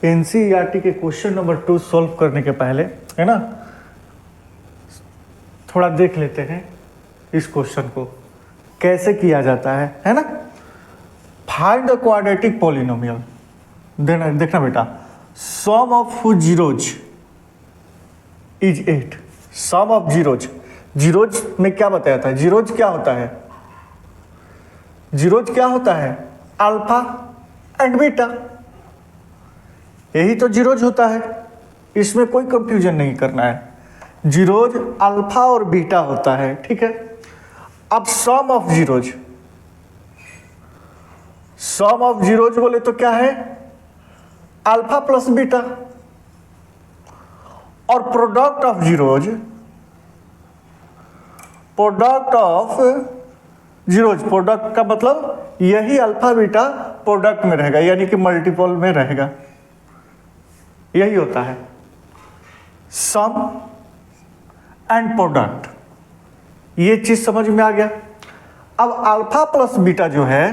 NCERT के question number 2 solve करने के पहले, है ना, थोड़ा देख लेते हैं इस क्वेश्चन को कैसे किया जाता है ना। Find the quadratic polynomial. देखना बेटा, sum of zeros is 8। Sum of zeros, zeros में क्या बताया था? जीरोज क्या होता है? जीरोज क्या होता है? अल्फा एंड बीटा, यही तो जीरोज होता है, इसमें कोई कंफ्यूजन नहीं करना है। जीरोज अल्फा और बीटा होता है, ठीक है। अब sum of zeros, sum of zeros बोले तो क्या है? Alpha plus beta. और product of zeros, product of zeros, product का मतलब यही अल्फा बीटा प्रोडक्ट में रहेगा, यानी कि मल्टीपल में रहेगा, यही होता है सम एंड प्रोडक्ट। ये चीज समझ में आ गया। अब अल्फा प्लस बीटा जो है,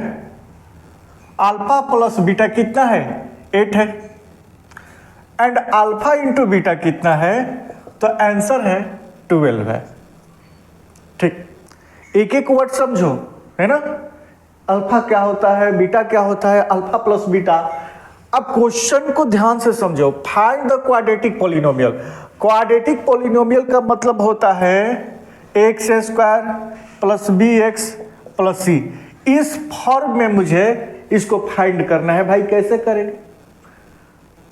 अल्फा प्लस बीटा कितना है? 8 है। एंड अल्फा इंटू बीटा कितना है? तो आंसर है 12 है। ठीक, एक एक वर्ड समझो, है ना। अल्फा क्या होता है, बीटा क्या होता है, अल्फा प्लस बीटा। अब क्वेश्चन को ध्यान से समझो। Find the quadratic polynomial. Quadratic polynomial का मतलब होता है x square plus b x plus c. इस फॉर्म में मुझे इसको फाइंड करना है। भाई कैसे करें,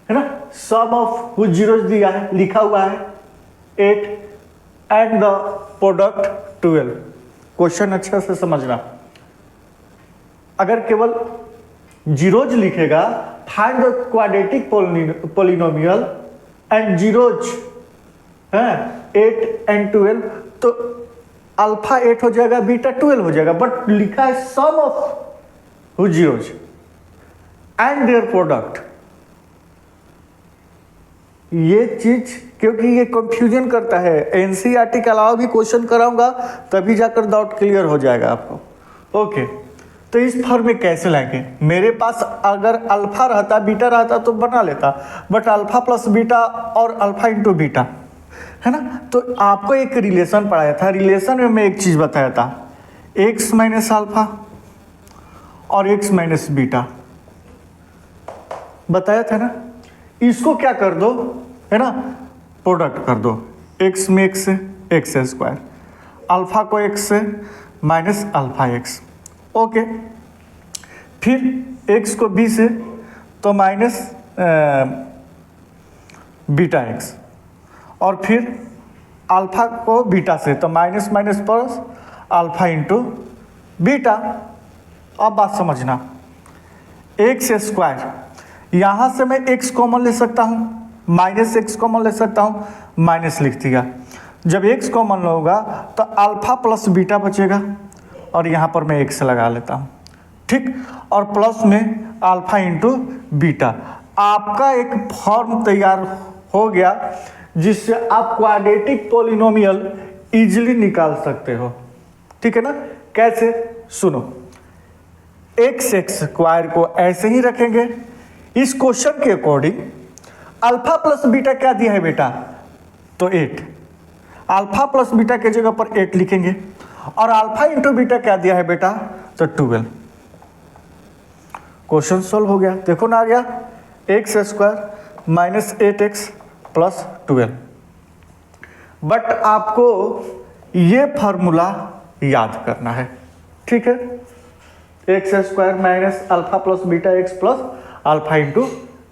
है ना। सम ऑफ कुछ जीरोज दिया है, लिखा हुआ है 8 एंड द प्रोडक्ट 12। क्वेश्चन अच्छा से समझना। अगर केवल जीरोज लिखेगा, find the quadratic polynomial and zeros है 8 एंड 12, तो अल्फा 8 हो जाएगा, बीटा 12 हो जाएगा। बट लिखा है sum of zeros and their product. ये चीज क्योंकि ये कंफ्यूजन करता है, एनसीईआरटी के अलावा भी क्वेश्चन कराऊंगा तभी जाकर डाउट क्लियर हो जाएगा आपको। ओके, तो इस फॉर्म में कैसे लाएंगे? मेरे पास अगर अल्फा रहता, बीटा रहता तो बना लेता, बट अल्फा प्लस बीटा और अल्फा इंटू बीटा, है ना। तो आपको एक रिलेशन पढ़ाया था, रिलेशन में मैं एक चीज बताया था, एक्स माइनस अल्फा और एक्स माइनस बीटा बताया था ना। इसको क्या कर दो, है ना, प्रोडक्ट कर दो। एक्स में एक्स से एक्स स्क्वायर, अल्फा को एक्स से माइनस अल्फा एक्स। ओके, फिर एक्स को बी से तो माइनस बीटा एक्स, और फिर अल्फा को बीटा से तो minus minus plus alpha into beta. अब बात समझना, एक्स स्क्वायर, यहाँ से मैं x कॉमन ले सकता हूँ, माइनस एक्स कॉमन ले सकता हूँ, माइनस लिख दिया। जब x कॉमन होगा तो अल्फा प्लस बीटा बचेगा, और यहाँ पर मैं x लगा लेता हूँ, ठीक। और प्लस में अल्फा इंटू बीटा। आपका एक फॉर्म तैयार हो गया जिससे आप क्वाड्रेटिक पॉलिनोमियल इजीली निकाल सकते हो, ठीक है ना। कैसे? सुनो, एक्स स्क्वायर को ऐसे ही रखेंगे। इस क्वेश्चन के अकॉर्डिंग अल्फा प्लस बीटा क्या दिया है बेटा? तो 8। अल्फा प्लस बीटा के जगह पर 8 लिखेंगे, और अल्फा इंटू बीटा क्या दिया है बेटा? तो 12। क्वेश्चन सोल्व हो गया। देखो ना, आ गया x square minus 8x plus 12। But आपको ये फॉर्मूला याद करना है, ठीक है। X square minus alpha plus beta x plus alpha into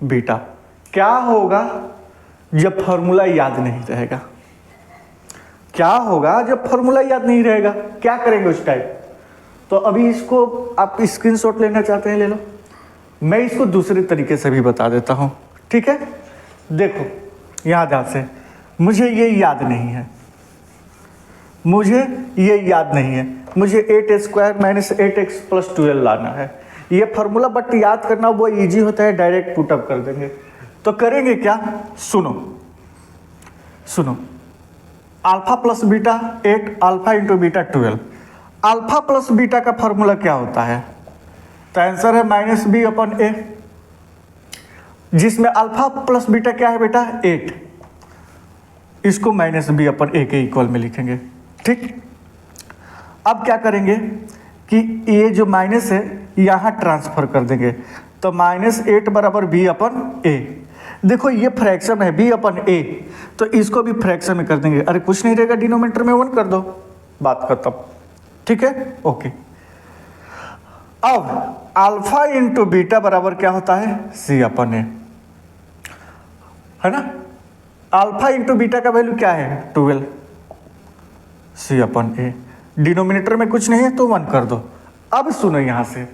beta. क्या होगा जब फॉर्मूला याद नहीं रहेगा? क्या होगा जब फॉर्मूला याद नहीं रहेगा? क्या करेंगे उस टाइम? तो अभी इसको आप स्क्रीनशॉट लेना चाहते हैं ले लो, मैं इसको दूसरे तरीके से भी बता देता हूँ, ठीक है। देखो यहाँ ध्यान से, मुझे ये याद नहीं है, मुझे ये याद नहीं है, मुझे 8 स्क्वायर माइनस 8x प्लस 12 लाना है, ये फार्मूला। बट याद करना वो इजी होता है, डायरेक्ट पुटअप कर देंगे। तो करेंगे क्या? सुनो सुनो, alpha plus beta 8, alpha into beta 12। Alpha plus beta का फार्मूला क्या होता है? तो आंसर है माइनस बी अपन ए। जिसमें अल्फा प्लस बीटा क्या है बेटा 8, इसको माइनस बी अपन ए के इक्वल में लिखेंगे। ठीक, अब क्या करेंगे कि ये जो माइनस है यहाँ ट्रांसफर कर देंगे, तो -8 बराबर बी अपन ए। देखो ये फ्रैक्शन है बी अपन ए, तो इसको भी फ्रैक्शन में कर देंगे। अरे कुछ नहीं रहेगा, डिनोमिनेटर में 1 कर दो, बात खत्म। ठीक है, ओके। अब अल्फा इंटू बीटा बराबर क्या होता है सी अपन ए, है ना। अल्फा इंटू बीटा का वैल्यू क्या है 12, सी अपन ए। डिनोमिनेटर में कुछ नहीं है तो 1 कर दो। अब सुनो यहां से,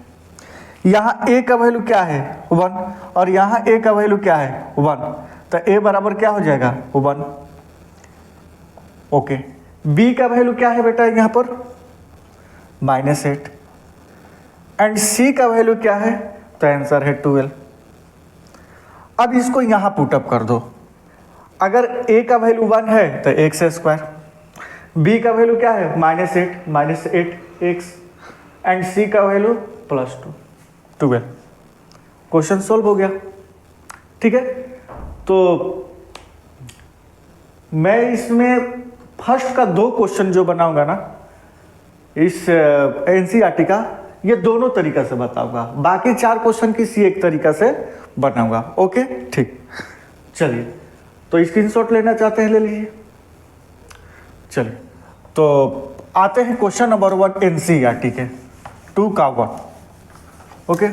यहाँ a का वैल्यू क्या है 1 और यहाँ a का वैल्यू क्या है 1, तो a बराबर क्या हो जाएगा 1। ओके, b का वैल्यू क्या है बेटा यहाँ पर -8 एंड c का वैल्यू क्या है, तो आंसर है 12। अब इसको यहाँ पुटअप कर दो। अगर a का वैल्यू 1 है तो x², b का वैल्यू क्या है -8x एंड c का वैल्यू +2 12। क्वेश्चन सोल्व हो गया। ठीक है, तो मैं इसमें फर्स्ट का 2 क्वेश्चन जो बनाऊंगा ना इस एनसीईआरटी का, ये दोनों तरीका से बताऊंगा, बाकी 4 क्वेश्चन किसी एक तरीका से बनाऊंगा। ओके ठीक, चलिए तो स्क्रीनशॉट लेना चाहते हैं ले लीजिए। चलिए तो आते हैं क्वेश्चन नंबर 1 एनसीईआरटी के 2 का 1। ओके,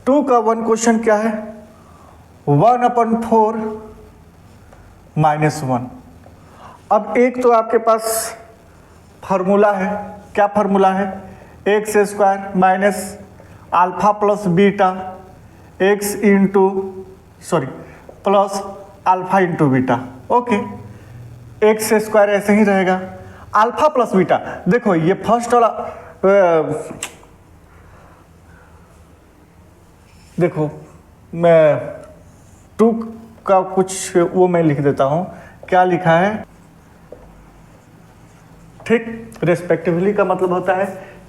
टू का 1 क्वेश्चन क्या है 1/4 -1। अब एक तो आपके पास फार्मूला है, क्या फार्मूला है x² minus alpha plus beta x into plus alpha into beta. Okay, x² ऐसे ही रहेगा, अल्फा प्लस बीटा। देखो ये फर्स्ट वाला देखो मैं 2 का कुछ वो मैं लिख देता हूं, क्या लिखा है। ठीक, रेस्पेक्टिवली का मतलब होता है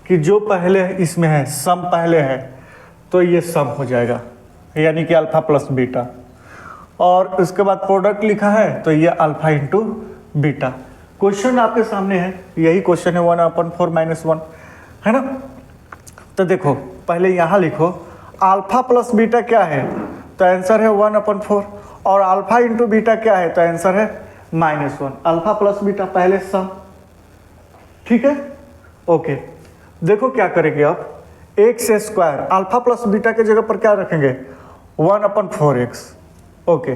कि जो पहले इसमें है सम पहले है तो ये सम हो जाएगा, यानी कि अल्फा प्लस बीटा, और उसके बाद प्रोडक्ट लिखा है तो ये अल्फा इंटू बीटा। क्वेश्चन आपके सामने है, यही क्वेश्चन है 1/4 -1, है ना। तो देखो पहले यहाँ लिखो अल्फा प्लस बीटा क्या है, तो आंसर है 1/4, और अल्फा इंटू बीटा क्या है, तो आंसर है -1। अल्फा प्लस बीटा पहले सम। ठीक है, ओके। देखो क्या करेंगे आप, x² अल्फा प्लस बीटा के जगह पर क्या रखेंगे 1/4x। ओके,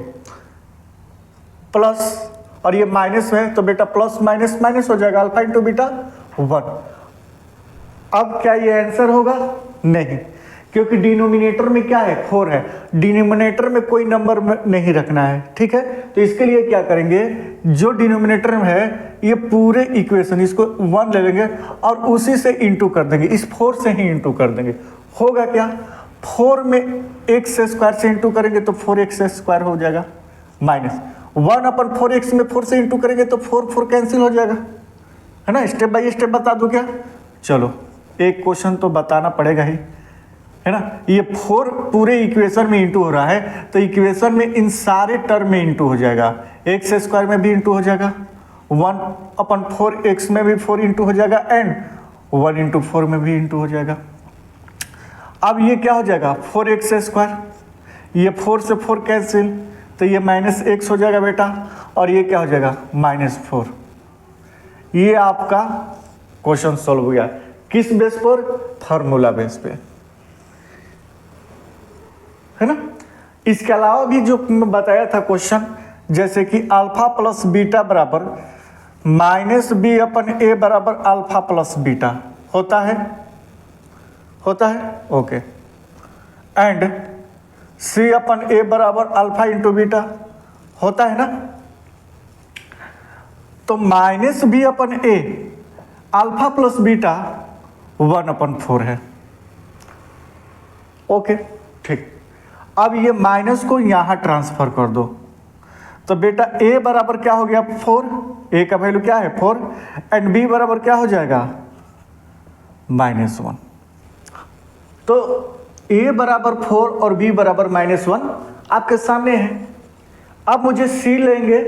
प्लस, और ये माइनस है तो बेटा प्लस माइनस माइनस हो जाएगा, अल्फा इंटू बीटा 1। अब क्या ये आंसर होगा, नहीं, क्योंकि डिनोमिनेटर में क्या है 4 है, डिनोमिनेटर में कोई नंबर नहीं रखना है। ठीक है, तो इसके लिए क्या करेंगे, जो डिनोमिनेटर में है ये पूरे इक्वेशन इसको 1 ले लेंगे और उसी से इंटू कर देंगे, इस 4 से ही इंटू कर देंगे। होगा क्या, 4 में x² से इंटू करेंगे तो 4x² हो जाएगा, माइनस 1/4x में 4 से इंटू करेंगे तो 4 कैंसिल हो जाएगा, है ना। स्टेप बाय स्टेप बता दूं क्या, चलो एक क्वेश्चन तो बताना पड़ेगा ही, है ना। ये 4 पूरे इक्वेशन में इंटू हो रहा है तो इक्वेशन में इन सारे टर्म में इंटू हो जाएगा, x² में भी इंटू हो जाएगा, 1/4x में भी 4 इंटू हो जाएगा एंड 1/4 में भी इंटू हो जाएगा। अब ये क्या हो जाएगा 4x², ये 4 से 4 कैंसिल तो ये -x हो जाएगा बेटा, और ये क्या हो जाएगा -4। ये आपका क्वेश्चन सॉल्व हो गया, किस बेस पर, फार्मूला बेस पे, है ना। इसके अलावा भी जो मैं बताया था क्वेश्चन, जैसे कि अल्फा प्लस बीटा बराबर -b/a बराबर अल्फा प्लस बीटा होता है ओके, एंड c/a बराबर अल्फा इंटू बीटा होता है ना। तो -b/a अल्फा प्लस बीटा 1/4 है। ओके ठीक, अब ये माइनस को यहां ट्रांसफर कर दो, तो बेटा ए बराबर क्या हो गया 4, ए का वैल्यू क्या है 4, एंड बी बराबर क्या हो जाएगा -1। तो ए बराबर 4 और बी बराबर -1 आपके सामने है। अब मुझे सी लेंगे,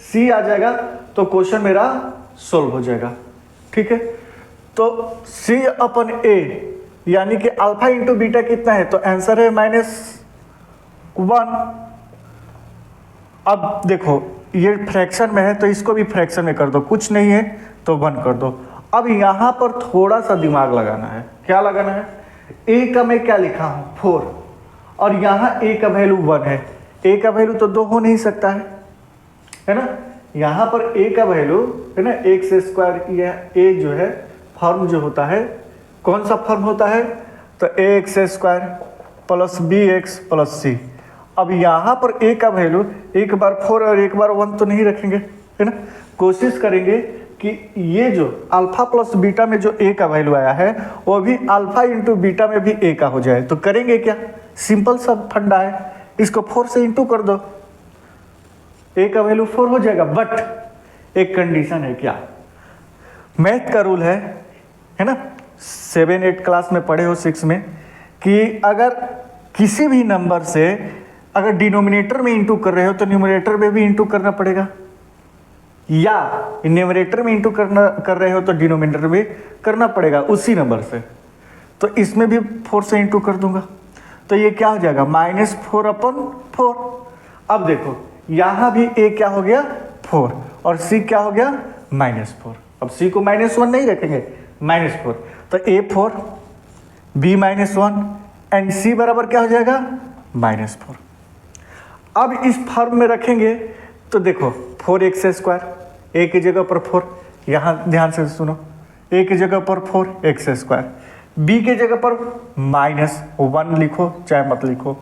सी आ जाएगा तो क्वेश्चन मेरा सोल्व हो जाएगा। ठीक है, तो सी अपन ए यानी कि अल्फा इंटू बीटा कितना है, तो आंसर है -1। अब देखो ये फ्रैक्शन में है तो इसको भी फ्रैक्शन में कर दो, कुछ नहीं है तो 1 कर दो। अब यहाँ पर थोड़ा सा दिमाग लगाना है। क्या लगाना है, ए का मैं क्या लिखा हूँ 4 और यहाँ ए का वैल्यू 1 है। ए का वैल्यू तो 2 हो नहीं सकता है ना। यहाँ पर ए का वैल्यू है ना x², यह ए जो है फॉर्म जो होता है कौन सा फॉर्म होता है, तो ax² plus bx plus c। अब यहाँ पर a का वैल्यू एक बार 4 और एक बार 1 तो नहीं रखेंगे है ना। कोशिश करेंगे कि ये जो अल्फा प्लस बीटा में जो a का वैल्यू आया है वो भी अल्फा इंटू बीटा में भी a का हो जाए। तो करेंगे क्या, सिंपल सा फंडा है, इसको 4 से इंटू कर दो, a का वैल्यू 4 हो जाएगा। बट एक कंडीशन है, क्या मैथ का रूल है ना, 7-8 क्लास में पढ़े हो 6 में, कि अगर किसी भी नंबर से अगर डिनोमिनेटर में इंटू कर रहे हो तो न्यूमरेटर में भी इंटू करना पड़ेगा, या न्यूमरेटर में इंटू कर रहे हो तो डिनोमिनेटर में करना पड़ेगा उसी नंबर से। तो इसमें भी 4 से इंटू कर दूंगा तो ये क्या हो जाएगा -4/4। अब देखो यहाँ भी a क्या हो गया 4 और c क्या हो गया -4। अब c को -1 नहीं रखेंगे, -4, तो a4 b-1 एंड c बराबर क्या हो जाएगा -4। अब इस फॉर्म में रखेंगे तो देखो 4x², a की जगह पर 4, यहाँ ध्यान से सुनो, a की जगह पर 4x², b की जगह पर -1 लिखो चाहे मत लिखो,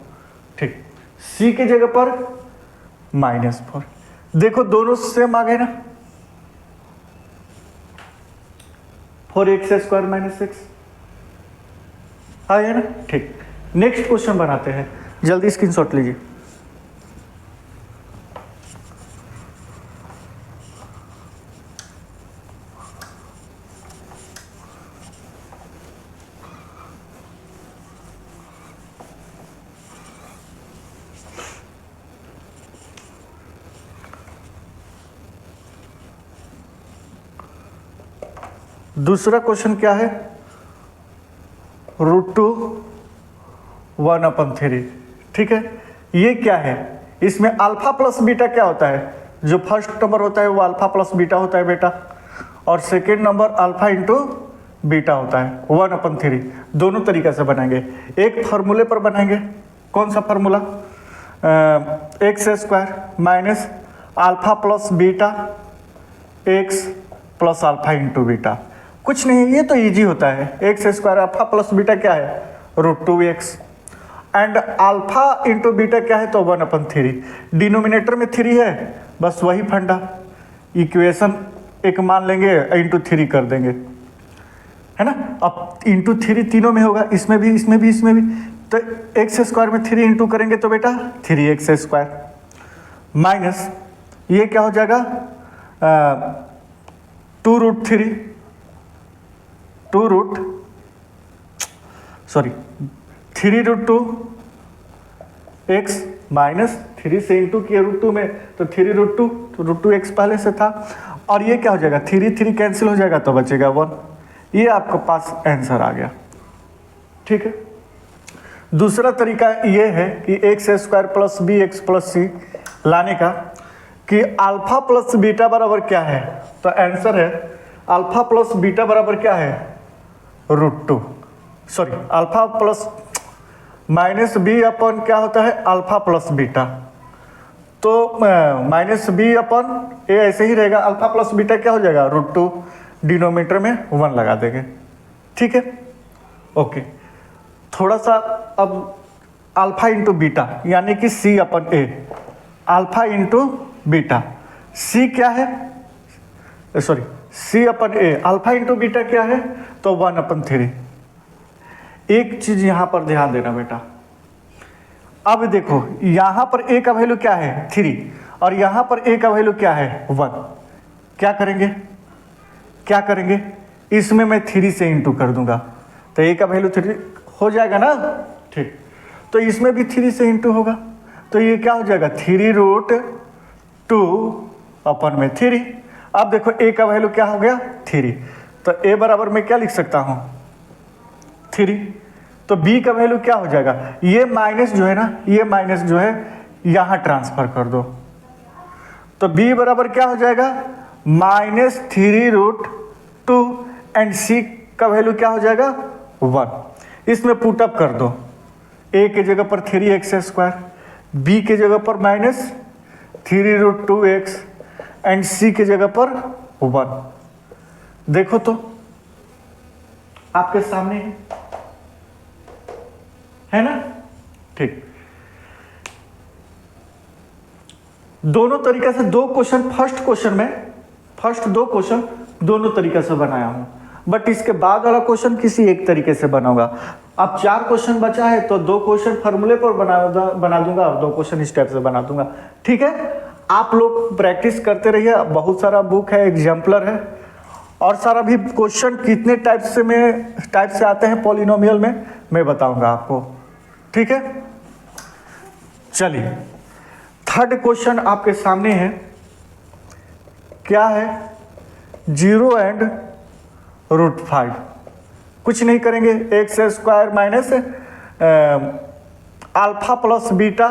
ठीक, c की जगह पर -4। देखो दोनों सेम आ गए ना, 4x² -6 आ गया ना। ठीक, नेक्स्ट क्वेश्चन बनाते हैं, जल्दी स्क्रीनशॉट लीजिए। दूसरा क्वेश्चन क्या है, √2 1/3। ठीक है, ये क्या है, इसमें अल्फा प्लस बीटा क्या होता है, जो फर्स्ट नंबर होता है वो अल्फा प्लस बीटा होता है बेटा, और second number alpha into beta होता है 1/3। दोनों तरीके से बनाएंगे, एक फार्मूले पर बनाएंगे, कौन सा formula, x² minus alpha plus beta x plus alpha into beta. कुछ नहीं, ये तो इजी होता है, x² अल्फा प्लस बीटा क्या है √2x and alpha into beta क्या है तो 1/3। डिनोमिनेटर में 3 है, बस वही फंडा, इक्वेशन एक मान लेंगे इंटू 3 कर देंगे है ना। अब इंटू 3 तीनों में होगा, इसमें भी इसमें भी इसमें भी, तो x² में 3 इंटू करेंगे तो बेटा 3x² माइनस ये क्या हो जाएगा 3√2x माइनस 3 से इंटू किया √2 में तो 3√2, तो √2x पहले से था, और ये क्या हो जाएगा 3 कैंसिल हो जाएगा तो बचेगा 1। ये आपके पास आंसर आ गया। ठीक है, दूसरा तरीका ये है कि x² plus bx plus c लाने का, कि अल्फा प्लस बीटा बराबर क्या है, तो आंसर है अल्फा प्लस बीटा बराबर क्या है √2, sorry alpha plus minus b अपन क्या होता है अल्फा प्लस बीटा, तो माइनस b अपन ए ऐसे ही रहेगा, अल्फा प्लस बीटा क्या हो जाएगा √2, डिनोमिनेटर में 1 लगा देंगे। ठीक है, ओके, थोड़ा सा अब अल्फा इंटू बीटा यानी कि c/a, alpha into beta, c क्या है, sorry c/a, alpha into beta क्या है तो 1/3। एक चीज यहां पर ध्यान देना बेटा, अब देखो यहां पर a का वैल्यू क्या है 3, और यहाँ पर ए का वैल्यू क्या है 1। क्या करेंगे इसमें मैं 3 से इंटू कर दूंगा, तो ए का वैल्यू 3 हो जाएगा ना, ठीक। तो इसमें भी 3 से इंटू होगा, तो ये क्या हो जाएगा 3√2/3। अब देखो ए का वैल्यू क्या हो गया 3, तो ए बराबर में क्या लिख सकता हूँ 3। तो बी का वैल्यू क्या हो जाएगा, ये माइनस जो है ना, ये माइनस जो है यहाँ ट्रांसफर कर दो, तो बी बराबर क्या हो जाएगा -3√2 एंड सी का वैल्यू क्या हो जाएगा 1। इसमें पुटअप कर दो, ए के जगह पर 3x², बी के जगह पर -3√2x एंड सी के जगह पर 1। देखो तो आपके सामने है ना, ठीक। दोनों तरीके से दो क्वेश्चन, फर्स्ट दो क्वेश्चन दोनों तरीके से बनाया हूं, बट इसके बाद वाला क्वेश्चन किसी एक तरीके से बनाऊंगा। अब 4 क्वेश्चन बचा है, तो 2 क्वेश्चन फार्मूले पर बना दूंगा और 2 क्वेश्चन इस टाइप से बना दूंगा, ठीक है। आप लोग प्रैक्टिस करते रहिए, बहुत सारा बुक है, एग्जाम्पलर है, और सारा भी क्वेश्चन कितने टाइप से आते हैं पॉलिनोमियल में मैं बताऊंगा आपको, ठीक है। चलिए थर्ड क्वेश्चन आपके सामने है, क्या है 0 एंड √5। कुछ नहीं करेंगे, x² minus alpha plus beta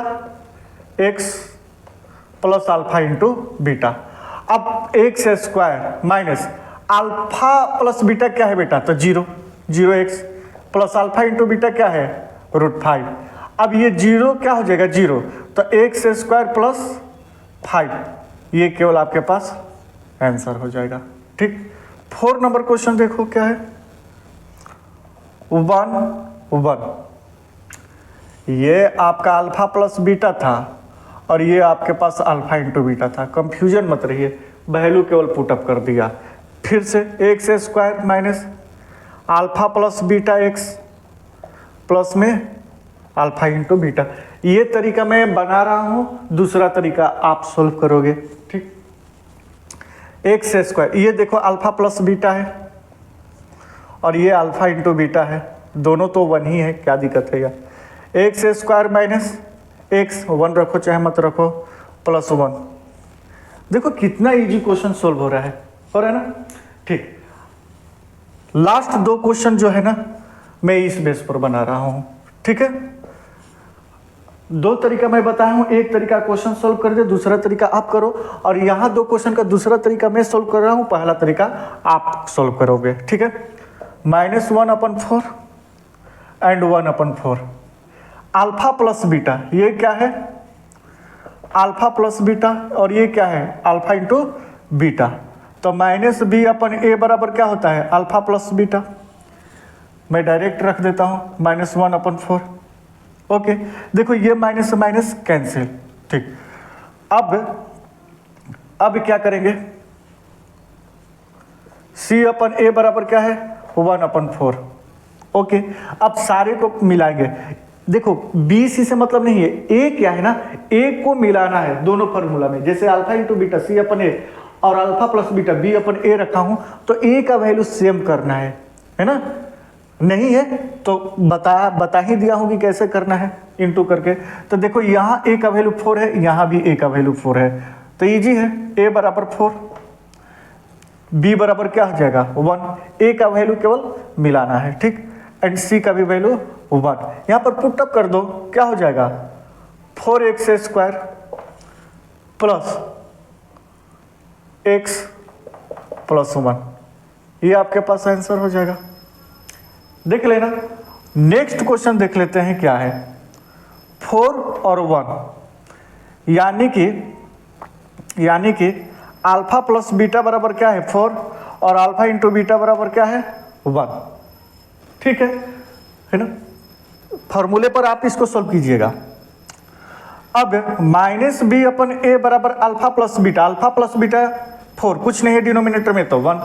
x plus alpha into beta. अब x² minus alpha plus beta क्या है बेटा, तो 0x plus alpha into beta क्या है √5। अब ये 0 क्या हो जाएगा 0, तो x² प्लस 5, ये केवल आपके पास आंसर हो जाएगा, ठीक। 4 नंबर क्वेश्चन देखो क्या है, 1 ये आपका अल्फा प्लस बीटा था और ये आपके पास अल्फा इंटू बीटा था, कंफ्यूजन मत रहिए, वैल्यू केवल पुटअप कर दिया। फिर से x² minus alpha plus beta x plus में अल्फा इंटू बीटा। ये तरीका मैं बना रहा हूँ, दूसरा तरीका आप सोल्व करोगे, ठीक। x², ये देखो अल्फा प्लस बीटा है और ये अल्फा इंटू बीटा है, दोनों तो 1 ही है, क्या दिक्कत है यार। x² माइनस x, 1 रखो चाहे मत रखो, प्लस 1। देखो कितना इजी क्वेश्चन सोल्व हो रहा है ना, ठीक। लास्ट 2 क्वेश्चन जो है ना मैं इस बेस पर बना रहा हूँ, ठीक है। 2 तरीका मैं बताया हूँ, एक तरीका क्वेश्चन सोल्व कर दे, दूसरा तरीका आप करो, और यहाँ 2 क्वेश्चन का दूसरा तरीका मैं सोल्व कर रहा हूँ, पहला तरीका आप सोल्व करोगे, ठीक है। -1/4 एंड 1/4 अल्फा प्लस बीटा, ये क्या है अल्फा प्लस बीटा, और ये क्या है अल्फा इंटू बीटा, तो -b/a बराबर क्या होता है अल्फा प्लस बीटा। मैं डायरेक्ट रख देता हूँ -1/4, ओके। देखो ये माइनस से माइनस कैंसिल, ठीक। अब क्या करेंगे, c/a बराबर क्या है 1/4, ओके। अब सारे को मिलाएंगे, देखो बी सी से मतलब नहीं है, ए क्या है ना, ए को मिलाना है दोनों फार्मूला में, जैसे अल्फा इंटू बीटा c/a और अल्फा प्लस बीटा b/a रखा हूं, तो ए का वैल्यू सेम करना है ना। नहीं है तो बता ही दिया हूं कि कैसे करना है इंटू करके। तो देखो यहाँ ए का वैल्यू 4 है, यहाँ भी ए का वैल्यू 4 है, तो इजी है, ए बराबर 4, बी बराबर क्या हो जाएगा 1, ए का वैल्यू केवल मिलाना है, ठीक, एंड सी का भी वैल्यू 1। यहाँ पर पुटअप कर दो, क्या हो जाएगा 4x² प्लस x प्लस 1, ये आपके पास आंसर हो जाएगा। देख लेना, नेक्स्ट क्वेश्चन देख लेते हैं क्या है, 4 और 1, यानी कि अल्फा प्लस बीटा बराबर क्या है 4 और अल्फा इंटू बीटा बराबर क्या है 1, ठीक है ना। फॉर्मूले पर आप इसको सोल्व कीजिएगा। अब -b/a बराबर अल्फा प्लस बीटा 4, कुछ नहीं है डिनोमिनेटर में तो 1,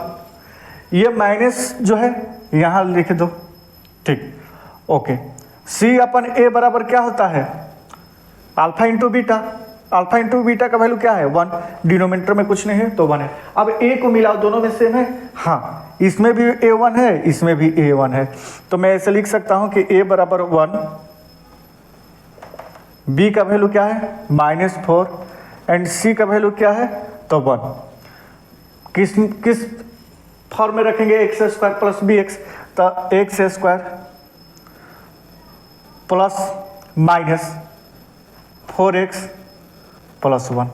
ये माइनस जो है यहाँ लिख दो, ठीक, ओके। c/a बराबर क्या होता है alpha into beta, alpha into beta का वैल्यू क्या है 1, डिनोमिनेटर में कुछ नहीं है तो 1 है। अब ए को मिलाओ, दोनों में सेम है, हाँ इसमें भी a1 है इसमें भी a1 है, तो मैं ऐसे लिख सकता हूं कि a बराबर 1, b का वैल्यू क्या है -4 एंड c का वैल्यू क्या है तो 1। किस फॉर्म में रखेंगे x square plus b x, तो x square plus minus 4x plus 1।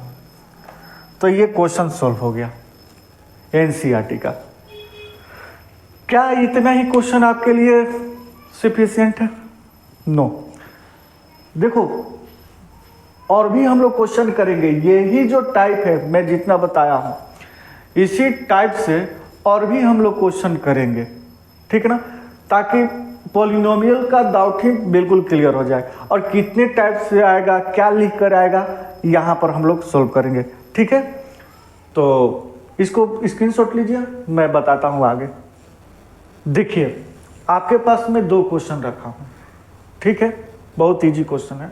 तो ये क्वेश्चन सॉल्व हो गया एनसीईआरटी का। क्या इतना ही क्वेश्चन आपके लिए सफिशिएंट है? नो। देखो और भी हम लोग क्वेश्चन करेंगे, यही जो टाइप है मैं जितना बताया हूं इसी टाइप से और भी हम लोग क्वेश्चन करेंगे, ठीक है ना, ताकि पॉलिनोमियल का डाउट ही बिल्कुल क्लियर हो जाए और कितने टाइप से आएगा, क्या लिख कर आएगा, यहाँ पर हम लोग सोल्व करेंगे, ठीक है। तो इसको स्क्रीनशॉट लीजिए, मैं बताता हूँ आगे। देखिए आपके पास में 2 क्वेश्चन रखा हूँ, ठीक है, बहुत इजी क्वेश्चन है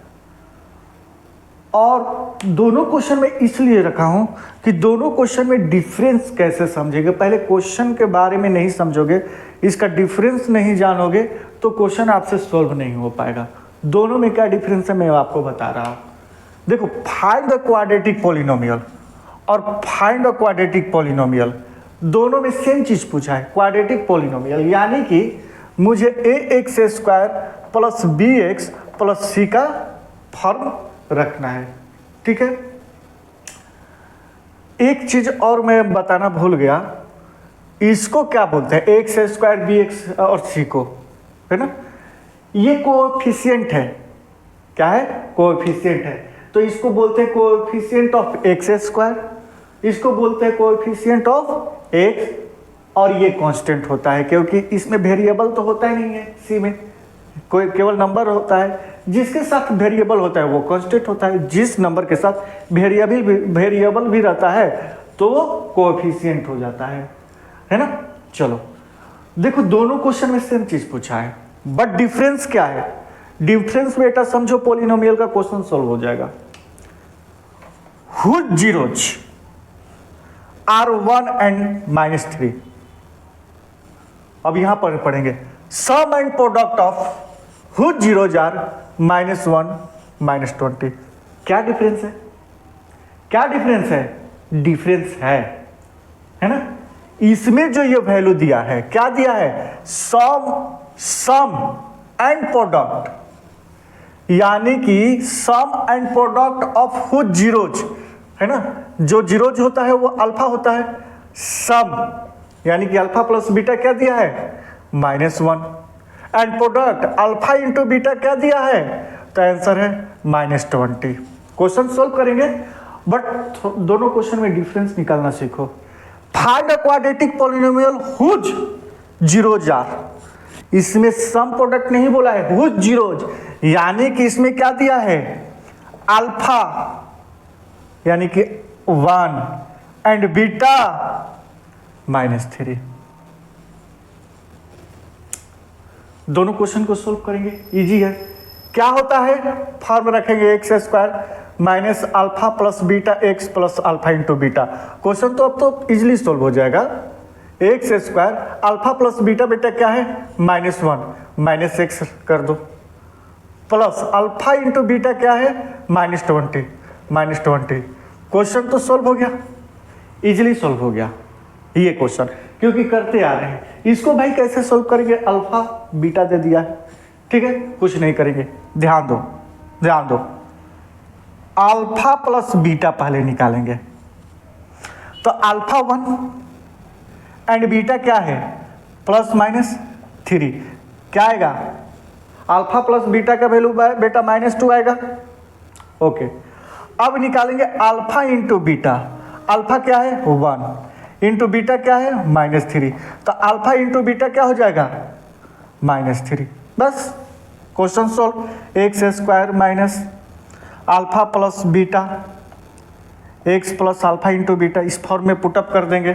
और दोनों क्वेश्चन में इसलिए रखा हूं कि दोनों क्वेश्चन में डिफरेंस कैसे समझेंगे। पहले क्वेश्चन के बारे में नहीं समझोगे, इसका डिफरेंस नहीं जानोगे तो क्वेश्चन आपसे सॉल्व नहीं हो पाएगा। दोनों में क्या डिफरेंस है मैं आपको बता रहा हूं। देखो फाइंड द क्वाड्रेटिक पॉलिनोमियल और फाइंड द क्वाड्रेटिक पॉलिनोमियल, दोनों में सेम चीज पूछा है, क्वाड्रेटिक पॉलिनोमियल, यानी कि मुझे ax² plus bx plus c का फॉर्म रखना है, ठीक है। एक चीज और मैं बताना भूल गया, इसको क्या बोलते हैं ax² bx और c को, है ना, ये कोएफिशिएंट है, क्या है कोएफिशिएंट है, तो इसको बोलते हैं कोएफिशिएंट ऑफ x², इसको बोलते हैं कोएफिशिएंट ऑफ x, और ये कांस्टेंट होता है क्योंकि इसमें वेरिएबल तो होता ही नहीं है, सी में कोई केवल नंबर होता है, जिसके साथ वेरिएबल होता है वो कांस्टेंट होता है, जिस नंबर के साथ वेरिएबल भी रहता है तो वो कोएफिशिएंट हो जाता है ना। चलो देखो दोनों क्वेश्चन में सेम चीज पूछा है, बट डिफरेंस क्या है, डिफरेंस बेटा समझो पॉलिनोमियल का क्वेश्चन सॉल्व हो जाएगा। हुज जीरोज आर 1 एंड -3, अब यहां पर पढ़ेंगे sum and product of whose zeros are -1 -20। क्या डिफरेंस है, क्या डिफरेंस है, डिफरेंस है ना। इसमें जो ये वैल्यू दिया है, क्या दिया है, सम एंड प्रोडक्ट, यानी कि sum and product of whose zeros, है ना, जो जीरोज होता है वो अल्फा होता है, सम यानी कि अल्फा प्लस बीटा क्या दिया है -1, and product alpha into beta क्या दिया है, तो आंसर है -20। क्वेश्चन सोल्व करेंगे बट दोनों क्वेश्चन में डिफरेंस निकालना सीखो। Find the quadratic polynomial whose zeros are, इसमें सम प्रोडक्ट नहीं बोला है, हुज जीरोज, यानी कि इसमें क्या दिया है अल्फा यानी कि 1 एंड बीटा -3। दोनों क्वेश्चन को सोल्व करेंगे, इजी है। क्या होता है, फॉर्म रखेंगे x² minus alpha plus beta x plus alpha into beta. Question तो अब तो इजिली सोल्व हो जाएगा। x² अल्फा प्लस बीटा बेटा क्या है -1 -x कर दो, प्लस अल्फा इंटू बीटा क्या है -20। क्वेश्चन तो सोल्व हो गया, इजिली सोल्व हो गया ये क्वेश्चन, क्योंकि करते आ रहे हैं। इसको भाई कैसे सोल्व करेंगे, अल्फा बीटा दे दिया है, ठीक है, कुछ नहीं करेंगे, ध्यान दो अल्फा प्लस बीटा पहले निकालेंगे, तो अल्फा 1 एंड बीटा क्या है +-3, क्या आएगा अल्फा प्लस बीटा का वैल्यू बेटा -2 आएगा। ओके, अब निकालेंगे अल्फा इंटू बीटा, अल्फा क्या है 1 इंटू बीटा क्या है -3, तो अल्फा इंटू बीटा क्या हो जाएगा -3। बस question solve. x² minus alpha plus beta x plus alpha into beta इस फॉर्म में पुटअप कर देंगे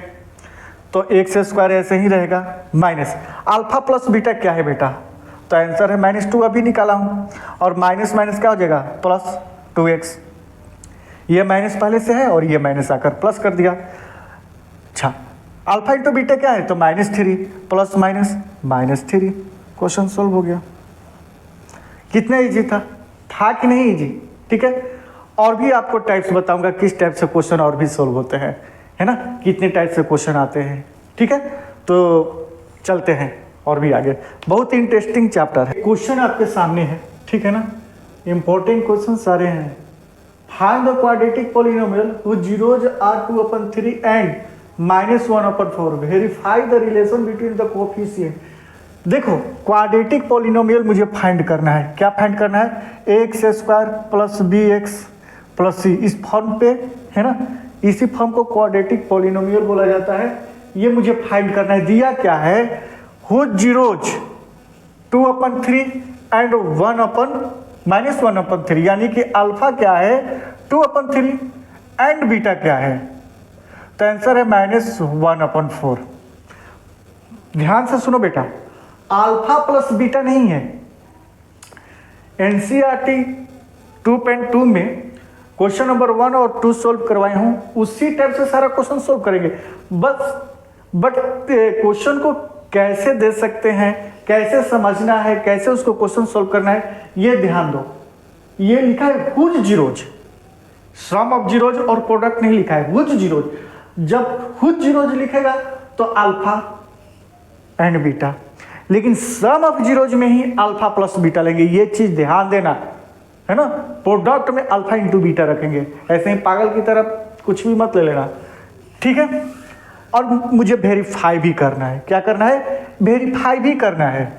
तो x² ऐसे ही रहेगा, माइनस अल्फा प्लस बीटा क्या है बेटा, तो आंसर है -2 अभी निकाला हूँ, और माइनस माइनस क्या हो जाएगा +2x। ये माइनस पहले से है और ये माइनस आकर प्लस कर दिया। अच्छा, अल्फा इंटू बीटा क्या है, तो -3 प्लस माइनस -3। क्वेश्चन सोल्व हो गया। कितना इजी था कि नहीं इजी? ठीक है। और भी आपको टाइप्स बताऊंगा किस टाइप से क्वेश्चन और भी सोल्व होते हैं, है ना, कितने टाइप से क्वेश्चन आते हैं। ठीक है, तो चलते हैं और भी आगे। बहुत ही इंटरेस्टिंग चैप्टर है। क्वेश्चन आपके सामने है, ठीक है ना, इंपॉर्टेंट क्वेश्चन सारे हैं। Find the quadratic polynomial whose zeros are 2/3 and -1/4। Verify the relation between the coefficient. देखो, क्वाड्रेटिक पॉलिनोमियल मुझे फाइंड करना है। क्या फाइंड करना है? ax² plus bx plus c, इस फॉर्म पे, है ना, इसी फॉर्म को क्वाड्रेटिक पॉलिनोमियल बोला जाता है। ये मुझे फाइंड करना है। दिया क्या है? whose zeros 2/3 एंड -1/3, यानी कि अल्फा क्या है 2/3 एंड बीटा क्या है, तो आंसर है -1/4। ध्यान से सुनो बेटा, अल्फा प्लस बीटा नहीं है। एनसीईआरटी 2.2 में क्वेश्चन नंबर 1 और 2 सोल्व करवाए हूं, उसी टाइप से सारा क्वेश्चन सोल्व करेंगे बट क्वेश्चन को कैसे दे सकते हैं, कैसे समझना है, कैसे उसको क्वेश्चन सोल्व करना है, ये ध्यान दो। ये लिखा है whose zeros, sum of zeros और प्रोडक्ट नहीं लिखा है, हुज जीरोज। जब हुज जीरोज लिखेगा तो अल्फा एंड बीटा, लेकिन सम ऑफ जीरोज में ही अल्फा प्लस बीटा लेंगे। ये चीज ध्यान देना, है ना। प्रोडक्ट में अल्फा इंटू बीटा रखेंगे, ऐसे ही पागल की तरफ कुछ भी मत ले लेना, ठीक है। और मुझे वेरीफाई भी करना है। क्या करना है? वेरीफाई भी करना है।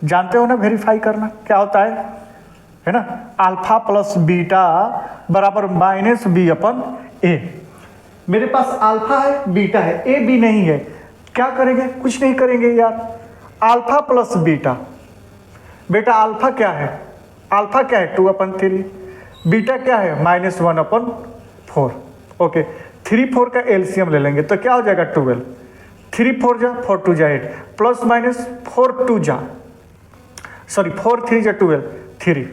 जानते हो ना वेरीफाई करना क्या होता है ना। अल्फा प्लस बीटा बराबर -b/a। मेरे पास अल्फा है, बीटा है, ए बी नहीं है। क्या करेंगे? कुछ नहीं करेंगे यार। अल्फा प्लस बीटा, बेटा अल्फा क्या है? अल्फा क्या है 2/3, बीटा क्या है -1/4। ओके, 3 4 का एलसीएम ले लेंगे तो क्या हो जाएगा 12। 3 4 जा 4 2 जा 8 प्लस माइनस 4 2 जा 4 3 जा 12 3,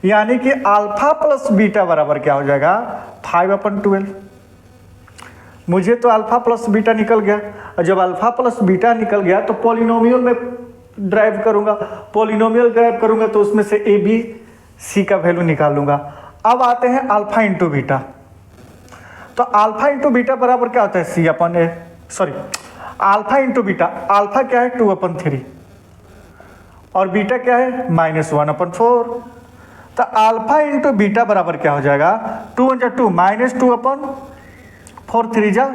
यानी कि अल्फा प्लस बीटा बराबर क्या हो जाएगा 5/12। मुझे तो अल्फा प्लस बीटा निकल गया, और जब अल्फा प्लस बीटा निकल गया तो पॉलिनोमियल में ड्राइव करूंगा। पॉलिनोमियल ड्राइव करूंगा तो उसमें से ए बी सी का वैल्यू निकाल लूंगा। अब आते हैं अल्फा इंटू बीटा। तो अल्फा इंटू बीटा बराबर क्या होता है c/a, sorry alpha into beta. Alpha क्या है 2/3 और बीटा क्या है -1/4। तो अल्फा इंटू बीटा बराबर क्या हो जाएगा 2 × 2 -2/4 3 जा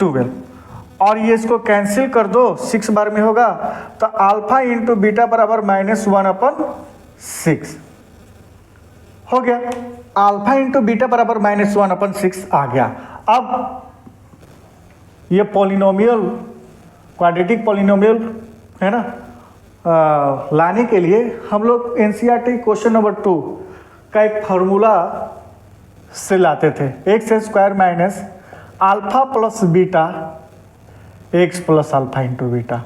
12, और ये इसको कैंसिल कर दो 6 बार में होगा, तो अल्फा इंटू बीटा बराबर -1/6 हो गया। अल्फा इंटू बीटा बराबर -1/6 आ गया। अब ये पॉलिनोमियल, क्वाड्रेटिक पॉलिनोमियल, है ना, लाने के लिए हम लोग एनसीईआरटी क्वेश्चन नंबर 2 का एक फार्मूला से लाते थे। x² - alpha plus beta x plus alpha into beta.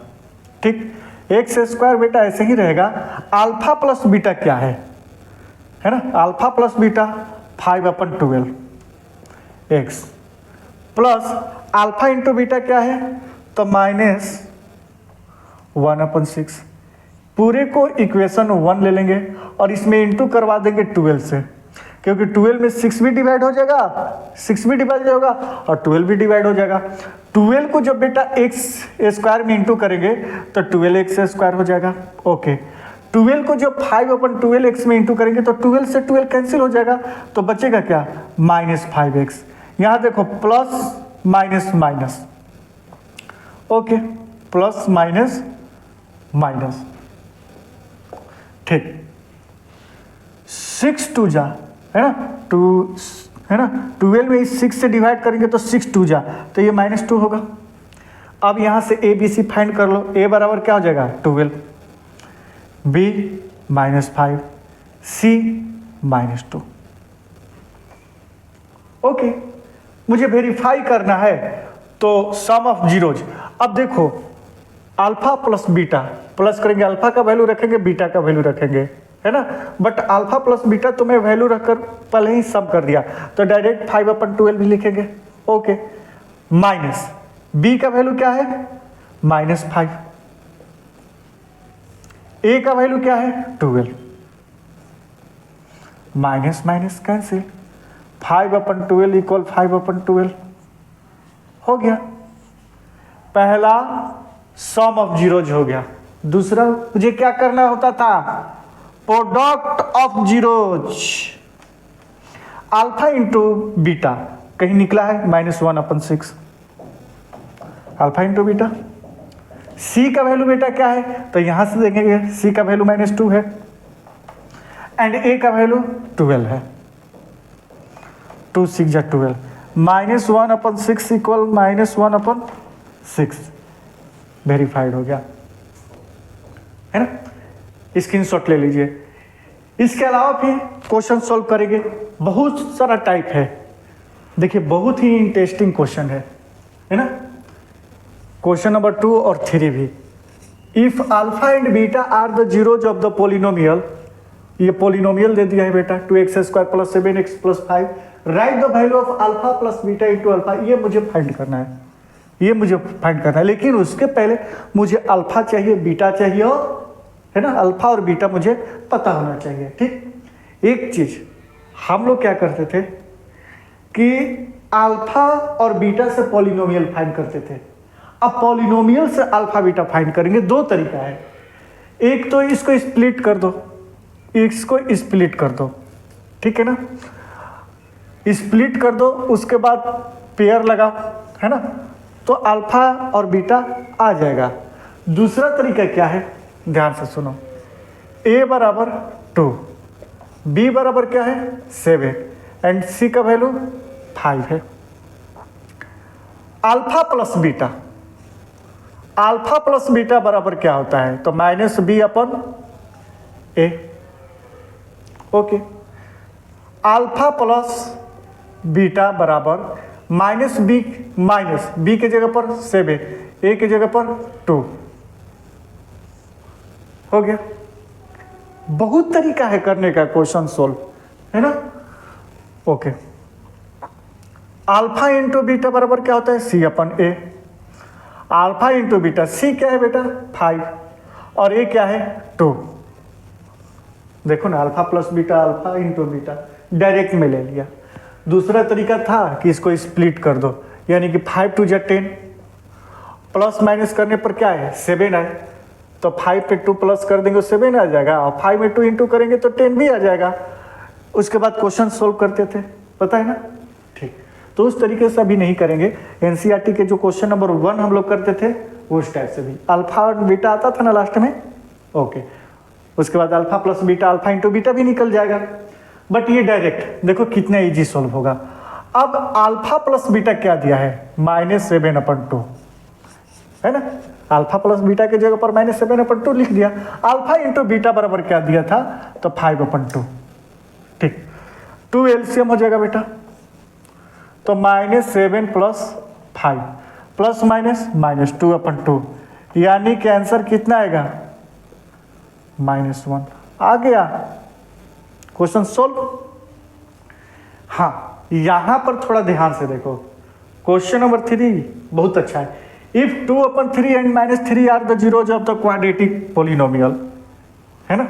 ठीक, x² बेटा ऐसे ही रहेगा। अल्फा प्लस बीटा क्या है ना, alpha plus beta 5/12 x plus alpha into beta क्या है तो -1/6। पूरे को इक्वेशन 1 ले लेंगे और इसमें इंटू करवा देंगे 12 से, क्योंकि 12 में 6 भी डिवाइड हो जाएगा, 6 भी डिवाइड होगा और 12 भी डिवाइड हो जाएगा। 12 को जब बेटा x² में इंटू करेंगे तो 12x² हो जाएगा। ओके, 12 को जब 5/12x में इंटू करेंगे तो 12 से 12 कैंसिल हो जाएगा, तो बचेगा क्या -5x। यहाँ देखो plus minus minus, okay, plus minus minus, ठीक। 6 2 जा, है ना, 2 है ना, 12 में 6 से डिवाइड करेंगे तो 6 2 जा, तो ये -2 होगा। अब यहाँ से ए बी सी फाइंड कर लो। a बराबर क्या हो जाएगा 12, b -5, c -2। ओके, मुझे वेरीफाई करना है तो सम ऑफ जीरोज। अब देखो अल्फा प्लस बीटा, प्लस करेंगे अल्फा का वैल्यू रखेंगे, बीटा का वैल्यू रखेंगे, है ना। बट अल्फा प्लस बीटा तो मैं वैल्यू रखकर पहले ही सम कर दिया, तो डायरेक्ट 5/12 भी लिखेंगे। ओके, माइनस बी का वैल्यू क्या है -5, ए का वैल्यू क्या है 12, माइनस माइनस कैंसिल, 5/12 इक्वल 5/12 हो गया। पहला सम ऑफ जीरोज हो गया। दूसरा मुझे क्या करना होता था, product of zeros, alpha into beta, कहीं निकला है -1/6, अल्फा इंटू बीटा। सी का वैल्यू बेटा क्या है, तो यहां से देखेंगे सी का वैल्यू -2 है एंड ए का वैल्यू 12 है, 2 6 जा 12, -1/6 इक्वल -1/6, वेरीफाइड हो गया, है ना। स्क्रीनशॉट ले लीजिए। इसके अलावा फिर क्वेश्चन सॉल्व करेंगे, बहुत सारा टाइप है। देखिए बहुत ही इंटरेस्टिंग क्वेश्चन है ना। क्वेश्चन नंबर 2 और 3 भी, if alpha and beta are the zeros of the polynomial, ये पोलिनोमियल दे दिया है बेटा 2x² + 7x + 5, write the value of alpha plus beta into alpha. ये मुझे फाइंड करना है, ये मुझे फाइंड करना है, लेकिन उसके पहले मुझे अल्फा चाहिए, बीटा चाहिए, और है ना अल्फा और बीटा मुझे पता होना चाहिए। ठीक, एक चीज हम लोग क्या करते थे कि अल्फा और बीटा से पॉलिनोमियल फाइंड करते थे। अब पॉलिनोमियल से अल्फा बीटा फाइंड करेंगे। दो तरीका है, एक तो इसको स्प्लिट कर दो, इसको स्प्लिट कर दो, ठीक है ना, स्प्लिट कर दो, उसके बाद पेयर लगाओ, है ना, तो अल्फा और बीटा आ जाएगा। दूसरा तरीका क्या है, ध्यान से सुनो, a बराबर 2, b बराबर क्या है 7 एंड c का वैल्यू 5 है। Alpha plus beta, alpha plus beta बराबर क्या होता है, तो -b/a। Okay, alpha plus beta बराबर -b के जगह पर 7, a के जगह पर 2 हो गया। बहुत तरीका है करने का क्वेश्चन सोल्व, है ना। ओके, अल्फा इंटू बीटा बराबर क्या होता है c/a। Alpha into beta, c क्या है बेटा 5 और a क्या है 2। देखो ना, alpha plus beta, alpha into beta direct में ले लिया। दूसरा तरीका था कि इसको स्प्लिट कर दो, यानी कि 5 2 10, प्लस माइनस करने पर क्या है 7 है, तो 5 पे 2 प्लस कर देंगे 7 आ जाएगा, और 5 में 2 इंटू करेंगे तो 10 भी आ जाएगा। उसके बाद क्वेश्चन सोल्व करते थे, पता है ना। ठीक, तो उस तरीके से अभी नहीं करेंगे। एनसीईआरटी के जो क्वेश्चन नंबर 1 हम लोग करते थे उस टाइप से भी अल्फा और बीटा आता था ना लास्ट में। ओके, उसके बाद alpha plus beta, alpha into beta भी निकल जाएगा। बट ये डायरेक्ट देखो कितना इजी सोल्व होगा। अब अल्फा प्लस बीटा क्या दिया है -7/2, है ना। अल्फा प्लस बीटा के जगह पर -7/2 लिख दिया। अल्फा इंटू बीटा बराबर क्या दिया था, तो 5/2। ठीक, 2 एलसीएम हो जाएगा बेटा, तो -7 + 5 प्लस माइनस -2/2, यानी कि आंसर कितना आएगा -1 आ गया। Question solve. हाँ, यहां पर थोड़ा ध्यान से देखो, क्वेश्चन नंबर 3 बहुत अच्छा है। If 2/3 and -3 are the zeros of the quadratic polynomial, है ना,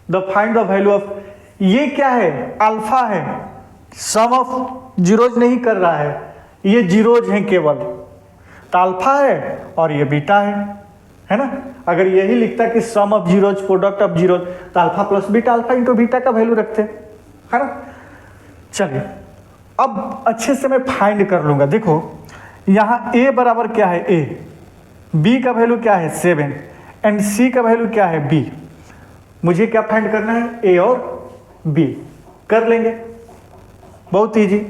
the find the value of, ये क्या है अल्फा है, सम ऑफ जीरोज नहीं कर रहा है, ये जीरोज हैं केवल, तो अल्फा है और ये बीटा है ना। अगर यही लिखता कि sum of zeros, product of zeros, तो alpha plus beta, alpha into beta का वैल्यू रखते, है ना। चलिए अब अच्छे से मैं फाइंड कर लूंगा। देखो यहां a बराबर क्या है a, b का वैल्यू क्या है 7 एंड c का वैल्यू क्या है b। मुझे क्या फाइंड करना है, a और b कर लेंगे, बहुत इजी।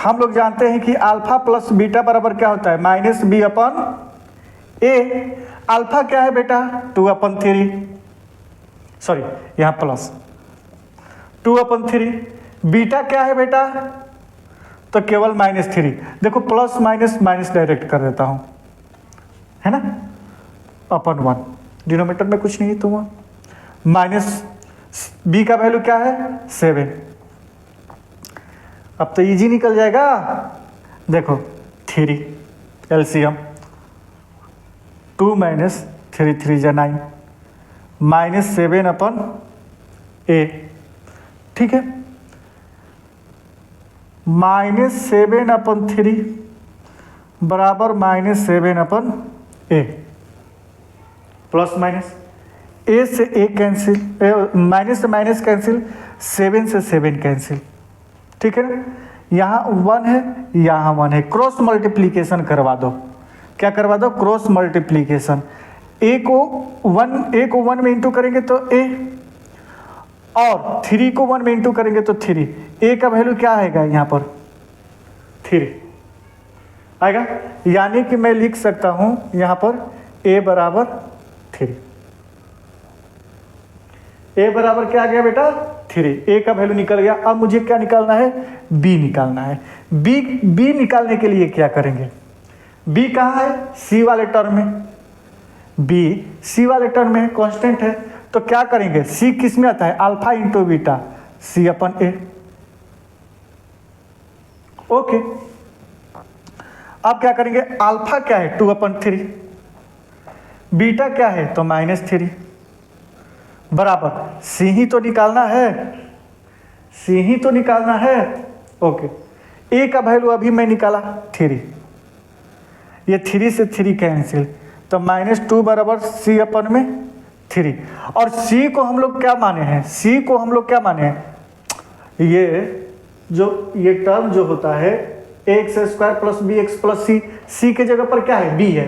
हम लोग जानते हैं कि अल्फा प्लस बीटा बराबर क्या होता है -b/a। अल्फा क्या है बेटा 2/3, सॉरी यहां प्लस 2/3। बीटा क्या है बेटा, तो केवल -3। देखो प्लस माइनस माइनस डायरेक्ट कर देता हूं, है ना, /1, डिनोमिनेटर में कुछ नहीं तो माइनस बी का वैल्यू क्या है 7। अब तो इजी निकल जाएगा, देखो 3 एलसीएम 2 माइनस 3 3 जा 9 -7 अपन ए, ठीक है, -7 अपन 3 बराबर -7 अपन ए, प्लस माइनस ए से ए कैंसिल, माइनस से माइनस कैंसिल, 7 से 7 कैंसिल, ठीक है ना। यहाँ 1 है, यहाँ 1 है, क्रॉस मल्टीप्लीकेशन करवा दो। क्या करवा दो? Cross multiplication. ए को 1 में इंटू करेंगे तो ए, और 3 को 1 में इंटू करेंगे तो 3। ए का वैल्यू क्या आएगा यहाँ पर? 3 आएगा, यानी कि मैं लिख सकता हूं यहाँ पर ए बराबर 3। ए बराबर क्या आ गया बेटा? 3। ए का वैल्यू निकल गया। अब मुझे क्या निकालना है? बी निकालना है। बी निकालने के लिए क्या करेंगे? बी कहाँ है? सी वाले टर्म में। बी सी वाले टर्म में कांस्टेंट है, तो क्या करेंगे? सी किस में आता है? अल्फा इंटू बीटा, सी अपन ए। ओके, अब क्या करेंगे? अल्फा क्या है? 2/3, बीटा क्या है? तो -3 बराबर सी ही तो निकालना है, सी ही तो निकालना है। ओके, ए का वैल्यू अभी मैं निकाला 3, ये 3 से 3 कैंसिल, तो -2 बराबर सी अपन में 3। और सी को हम लोग क्या माने हैं? सी को हम लोग क्या माने हैं? ये टर्म जो होता है ax² प्लस bx प्लस सी, सी के जगह पर क्या है? b है,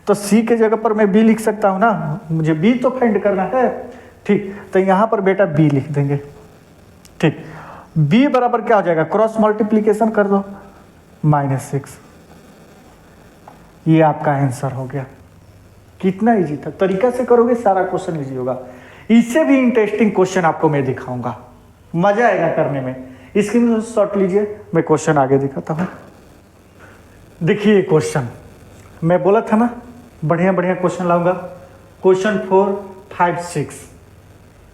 तो सी के जगह पर मैं b लिख सकता हूं ना, मुझे b तो फाइंड करना है, ठीक। तो यहां पर बेटा b लिख देंगे, ठीक। b बराबर क्या हो जाएगा? क्रॉस मल्टीप्लीकेशन कर दो, -6। ये आपका आंसर हो गया। कितना इजी था, तरीका से करोगे सारा क्वेश्चन इजी होगा। इससे भी इंटरेस्टिंग क्वेश्चन आपको मैं दिखाऊंगा, मजा आएगा करने में। स्क्रीन शॉट लीजिए, मैं क्वेश्चन आगे दिखाता हूं। देखिए क्वेश्चन, मैं बोला था ना बढ़िया बढ़िया क्वेश्चन लाऊंगा। Question 4, 5, 6।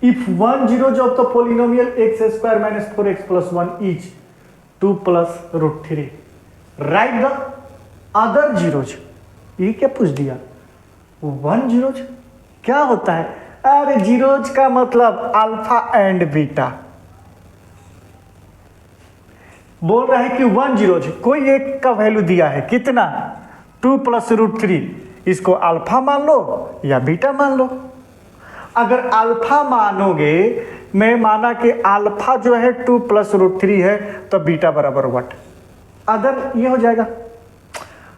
If 1 zeros of the polynomial x² minus 4x plus 1 is 2 plus √3, write the other zeros। ये क्या पूछ दिया? 1 zeros क्या होता है? अरे जीरोज का मतलब अल्फा एंड बीटा। बोल रहा है कि 1 zeros, कोई एक का वैल्यू दिया है, कितना? 2 plus √3। इसको अल्फा मान लो या बीटा मान लो। अगर अल्फा मानोगे, मैं माना कि अल्फा जो है 2 plus √3 है, तो बीटा बराबर व्हाट? अदर ये हो जाएगा।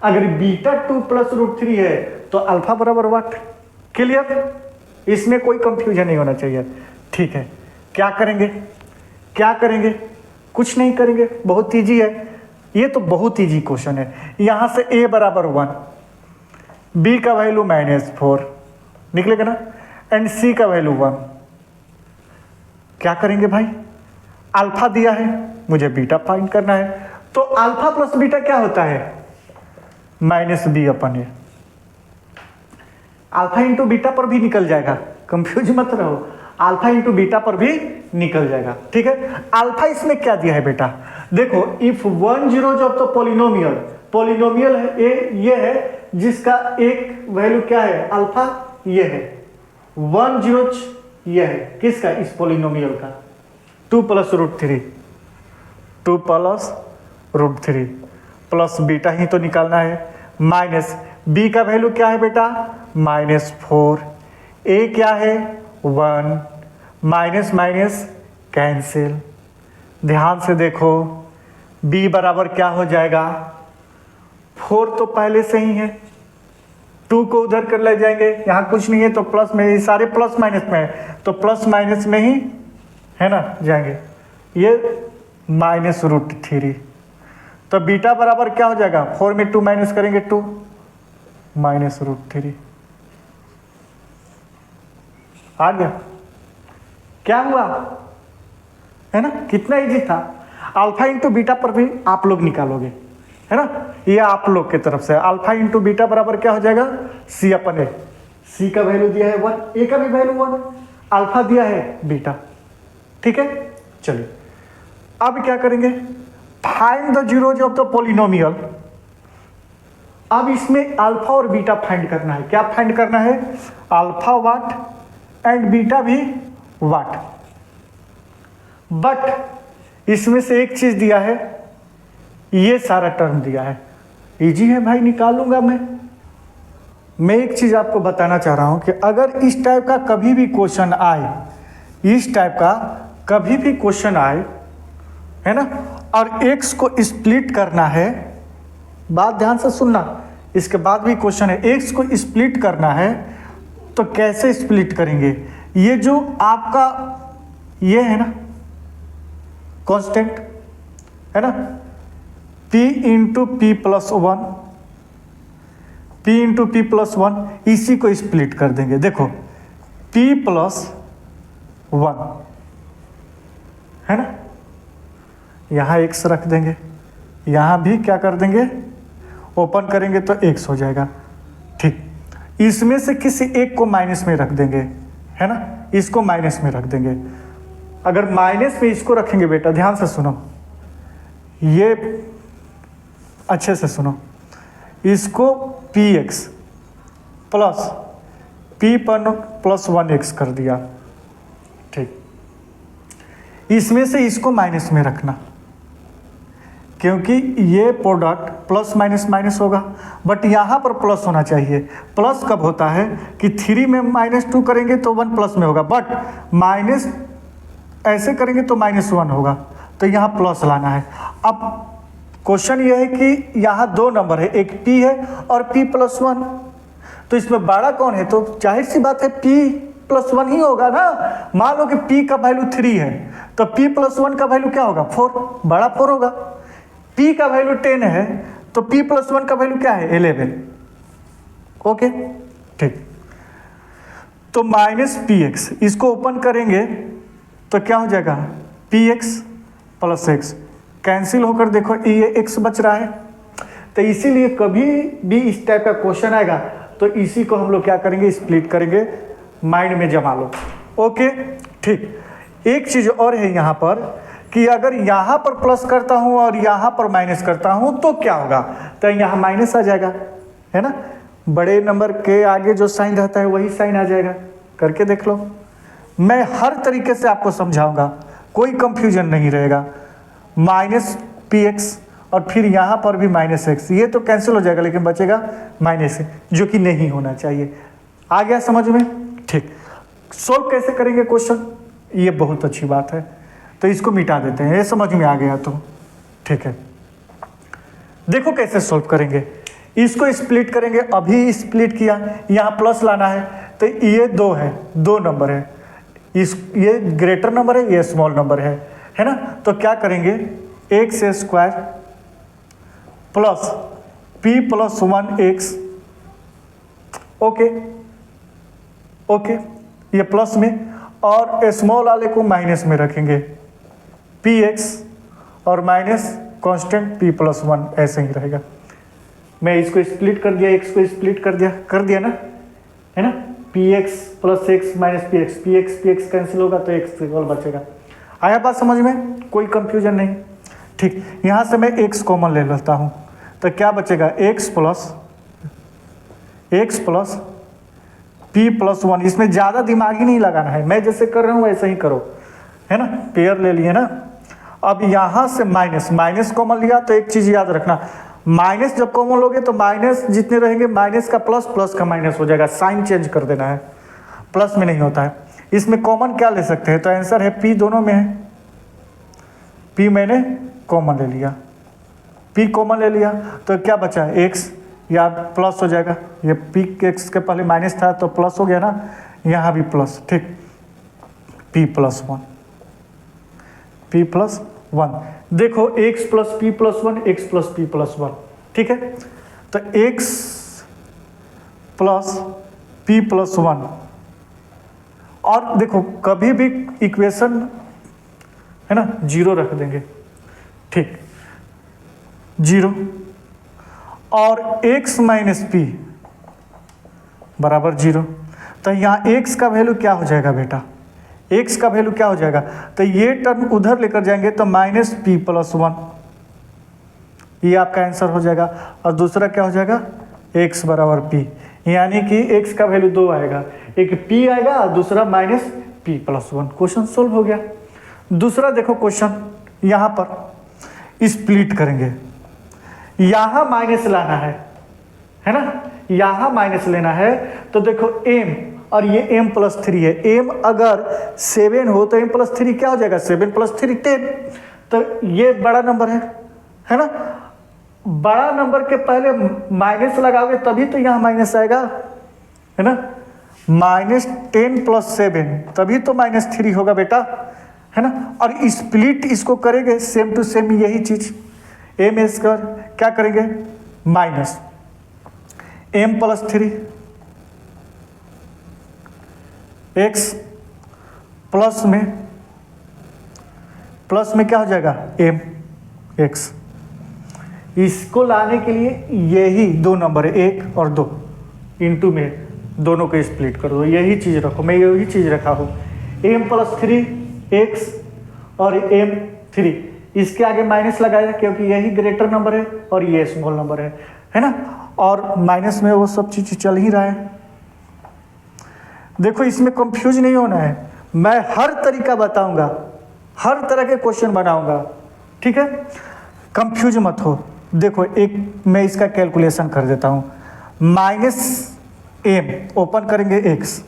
अगर बीटा 2 plus √3 है तो अल्फा बराबर व्हाट? क्लियर? इसमें कोई कंफ्यूजन नहीं होना चाहिए, ठीक है। क्या करेंगे? क्या करेंगे? कुछ नहीं करेंगे, बहुत ईजी है ये, तो बहुत ईजी क्वेश्चन है। यहां से a बराबर 1, b का वैल्यू -4 निकलेगा ना, एंड c का वैल्यू 1। क्या करेंगे भाई? अल्फा दिया है, मुझे बीटा फाइंड करना है, तो अल्फा प्लस बीटा क्या होता है? -b/a। अल्फा इंटू बीटा पर भी निकल जाएगा, कंफ्यूज मत रहो, अल्फा इंटू बीटा पर भी निकल जाएगा, ठीक है। अल्फा इसमें क्या दिया है बेटा? देखो, if 1 zeros of the polynomial है ये है जिसका एक वैल्यू क्या है? अल्फा, ये है 1 zeros, ये है किसका? इस पॉलिनोमियल का। 2 plus √3, 2 plus √3 प्लस बीटा ही तो निकालना है, माइनस b का वैल्यू क्या है बेटा? -4। a क्या है? 1। Minus minus cancel. ध्यान से देखो, b बराबर क्या हो जाएगा? 4 तो पहले से ही है, 2 को उधर कर ले जाएंगे, यहाँ कुछ नहीं है तो प्लस में, ये सारे प्लस माइनस में है तो प्लस माइनस में ही है ना जाएंगे, ये -√3। तो बीटा बराबर क्या हो जाएगा? 4 में 2 माइनस करेंगे 2, -√3 आ गया। क्या हुआ? है ना, कितना इजी था। अल्फा इंटू बीटा पर भी आप लोग निकालोगे, है ना, ये आप लोग की तरफ से। अल्फा इंटू बीटा बराबर क्या हो जाएगा? c/a। c का वैल्यू दिया है 1, a का भी वैल्यू 1, अल्फा दिया है बीटा, ठीक है। चलिए अब क्या करेंगे, find the zeros of the polynomial. अब इसमें अल्फा और बीटा फाइंड करना है। क्या फाइंड करना है, अल्फा व्हाट एंड बीटा भी व्हाट। बट इसमें से एक चीज दिया है, ये सारा टर्म दिया है। इजी है भाई, निकालूंगा मैं एक चीज आपको बताना चाह रहा हूं कि अगर इस टाइप का कभी भी क्वेश्चन आए, इस टाइप का कभी भी क्वेश्चन आए, है ना, और x को स्प्लिट करना है, बात ध्यान से सुनना, इसके बाद भी क्वेश्चन है, x को स्प्लिट करना है तो कैसे स्प्लिट करेंगे। ये जो आपका ये है ना कांस्टेंट, है ना, p into P plus one, p into P plus one, इसी को स्प्लिट कर देंगे। देखो p प्लस वन है ना, यहाँ x रख देंगे, यहाँ भी क्या कर देंगे, ओपन करेंगे तो x हो जाएगा, ठीक। इसमें से किसी एक को माइनस में रख देंगे, है ना, इसको माइनस में रख देंगे। अगर माइनस में इसको रखेंगे बेटा, ध्यान से सुनो, ये अच्छे से सुनो, इसको px प्लस p पर प्लस 1x कर दिया, ठीक। इसमें से इसको माइनस में रखना, क्योंकि ये प्रोडक्ट प्लस माइनस माइनस होगा, बट यहाँ पर प्लस होना चाहिए। प्लस कब होता है कि 3 में -2 करेंगे तो 1 प्लस में होगा, बट माइनस ऐसे करेंगे तो -1 होगा, तो यहाँ प्लस लाना है। अब क्वेश्चन ये है कि यहाँ दो नंबर है, एक p है और p प्लस 1, तो इसमें बड़ा कौन है, तो जाहिर सी बात है p प्लस 1 ही होगा ना। मान लो कि p का वैल्यू 3 है तो p प्लस 1 का वैल्यू क्या होगा, 4, बड़ा 4 होगा। p का वैल्यू 10 है तो p प्लस 1 का वैल्यू क्या है, 11। ओके, ठीक। तो माइनस px, इसको ओपन करेंगे तो क्या हो जाएगा, px प्लस x, कैंसिल होकर देखो ये x बच रहा है। तो इसीलिए कभी भी इस टाइप का क्वेश्चन आएगा तो इसी को हम लोग क्या करेंगे, स्प्लिट करेंगे, माइंड में जमा लो। ओके, ठीक। एक चीज और है यहाँ पर कि अगर यहाँ पर प्लस करता हूँ और यहाँ पर माइनस करता हूँ तो क्या होगा, तो यहाँ माइनस आ जाएगा, है ना, बड़े नंबर के आगे जो साइन रहता है वही साइन आ जाएगा। करके देख लो, मैं हर तरीके से आपको समझाऊंगा, कोई कंफ्यूजन नहीं रहेगा। माइनस px और फिर यहाँ पर भी माइनस x, ये तो कैंसिल हो जाएगा लेकिन बचेगा माइनस, जो कि नहीं होना चाहिए। आ गया समझ में, ठीक। सोल्व कैसे करेंगे क्वेश्चन, ये बहुत अच्छी बात है, तो इसको मिटा देते हैं, ये समझ में आ गया तो ठीक है। देखो कैसे सोल्व करेंगे, इसको स्प्लिट करेंगे, अभी स्प्लिट किया, यहाँ प्लस लाना है, तो ये 2 है, 2 नंबर है, ये ग्रेटर नंबर है, ये स्मॉल नंबर है ना। तो क्या करेंगे, x square plus p plus 1x, okay okay, ये प्लस में, और स्मॉल वाले को माइनस में रखेंगे, px और माइनस कांस्टेंट p प्लस 1, ऐसे ही रहेगा। मैं इसको स्प्लिट कर दिया, x को स्प्लिट कर दिया ना, है ना, px plus x minus px cancel होगा तो x केवल बचेगा। आया बात समझ में, कोई कंफ्यूजन नहीं, ठीक। यहाँ से मैं x कॉमन ले लेता हूँ, तो क्या बचेगा, x प्लस p प्लस 1। इसमें ज़्यादा दिमाग ही नहीं लगाना है, मैं जैसे कर रहा हूँ वैसे ही करो, है ना, पेयर ले लिए ना। अब यहाँ से माइनस कॉमन लिया, तो एक चीज़ याद रखना, माइनस जब कॉमन लोगे तो माइनस जितने रहेंगे, माइनस का प्लस का माइनस हो जाएगा, साइन चेंज कर देना है, प्लस में नहीं होता है। इसमें कॉमन क्या ले सकते हैं, तो आंसर है p, दोनों में है, p मैंने कॉमन ले लिया, p कॉमन ले लिया, तो क्या बचा, x, या प्लस हो जाएगा, ये p के x के पहले माइनस था तो प्लस हो गया ना, यहाँ भी प्लस, ठीक, p प्लस 1। देखो x plus p plus 1, x plus p plus 1, ठीक है। तो x प्लस p प्लस 1, और देखो कभी भी इक्वेशन है ना 0 रख देंगे, ठीक, 0, और x माइनस p बराबर 0। तो यहाँ x का वैल्यू क्या हो जाएगा बेटा, x का वैल्यू क्या हो जाएगा, तो ये टर्म उधर लेकर जाएंगे तो माइनस पी प्लस 1, ये आपका आंसर हो जाएगा। और दूसरा क्या हो जाएगा, x बराबर p, यानी कि x का वैल्यू 2 आएगा, एक p आएगा और दूसरा minus P plus 1। Question solve हो गया। दूसरा देखो क्वेश्चन, यहाँ पर स्प्लिट करेंगे, यहाँ माइनस लाना है ना, यहाँ माइनस लेना है। तो देखो m और ये m प्लस 3 है, m अगर 7 हो तो m प्लस 3 क्या हो जाएगा, 7 प्लस 3 10। तो ये बड़ा नंबर है ना, बड़ा नंबर के पहले माइनस लगाओगे तभी तो यहाँ माइनस आएगा, है ना। -10 प्लस 7 तभी तो -3 होगा बेटा, है ना। और स्प्लिट इसको करेंगे सेम टू सेम यही चीज, m स्क्वायर क्या करेंगे minus m plus 3 x plus में क्या हो जाएगा m x। इसको लाने के लिए यही दो नंबर है, 1 और 2 इंटू में दोनों को स्प्लिट कर दो, यही चीज़ रखो, मैं यही चीज़ रखा हूँ, m प्लस 3 x और m 3, इसके आगे माइनस लगाया क्योंकि यही ग्रेटर नंबर है और ये स्मॉल नंबर है ना। और माइनस में वो सब चीज़ चल ही रहा है। देखो इसमें कंफ्यूज नहीं होना है, मैं हर तरीका बताऊंगा, हर तरह के क्वेश्चन बनाऊंगा, ठीक है, कंफ्यूज मत हो। देखो एक मैं इसका कैलकुलेशन कर देता हूँ, -m ओपन करेंगे x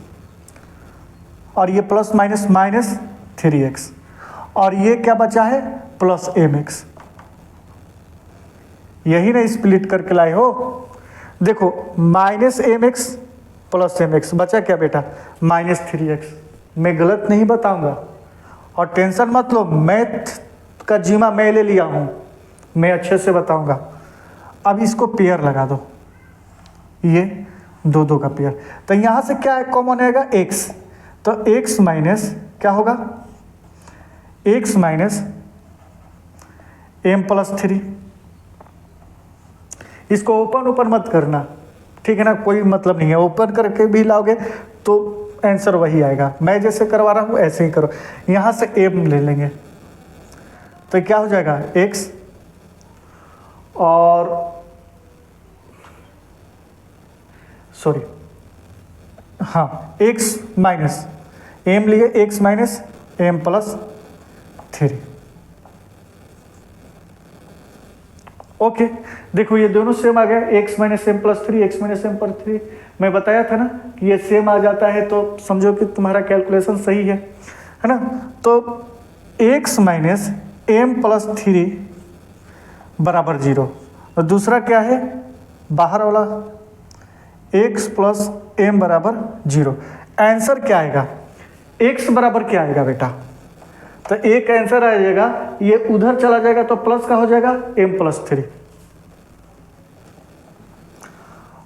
और ये प्लस माइनस 3x और ये क्या बचा है प्लस mx, यही ना स्प्लिट करके लाए हो। देखो -mx प्लस mx बचा क्या बेटा -3x। मैं गलत नहीं बताऊंगा और टेंशन मत लो, मैथ का जिम्मा मैं ले लिया हूँ, मैं अच्छे से बताऊंगा। अब इसको पेयर लगा दो, ये दो का पेयर, तो यहाँ से क्या कॉमन आएगा x, तो x माइनस क्या होगा x माइनस m प्लस 3। इसको ओपन मत करना, ठीक है ना, कोई मतलब नहीं है, ओपन करके भी लाओगे तो आंसर वही आएगा। मैं जैसे करवा रहा हूँ ऐसे ही करो। यहाँ से m ले लेंगे तो क्या हो जाएगा x और सॉरी हाँ x माइनस m लिए x minus m plus 3। Okay देखो ये दोनों सेम आ गए, x minus M plus 3 x minus M plus 3। मैं बताया था ना कि ये सेम आ जाता है तो समझो कि तुम्हारा कैलकुलेशन सही है ना। तो x माइनस एम प्लस 3 बराबर 0 और दूसरा क्या है बाहर वाला x प्लस एम बराबर 0। आंसर क्या आएगा x बराबर क्या आएगा बेटा, तो एक आंसर आ जाएगा, ये उधर चला जाएगा तो प्लस का हो जाएगा m प्लस 3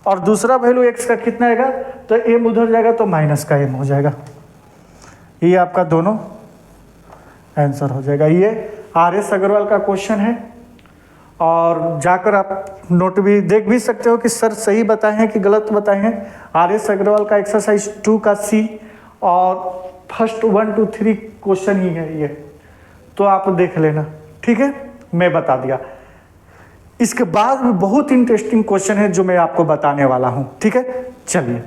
और दूसरा वैल्यू x का कितना आएगा, तो m उधर जाएगा तो माइनस का m हो जाएगा। ये आपका दोनों आंसर हो जाएगा। ये RS अग्रवाल का क्वेश्चन है और जाकर आप नोट भी देख भी सकते हो कि सर सही बताए हैं कि गलत बताए हैं। RS अग्रवाल का एक्सरसाइज 2 का C और फर्स्ट 1 2 3 क्वेश्चन ही है ये, तो आप देख लेना, ठीक है, मैं बता दिया। इसके बाद भी बहुत इंटरेस्टिंग क्वेश्चन है जो मैं आपको बताने वाला हूं, ठीक है, चलिए।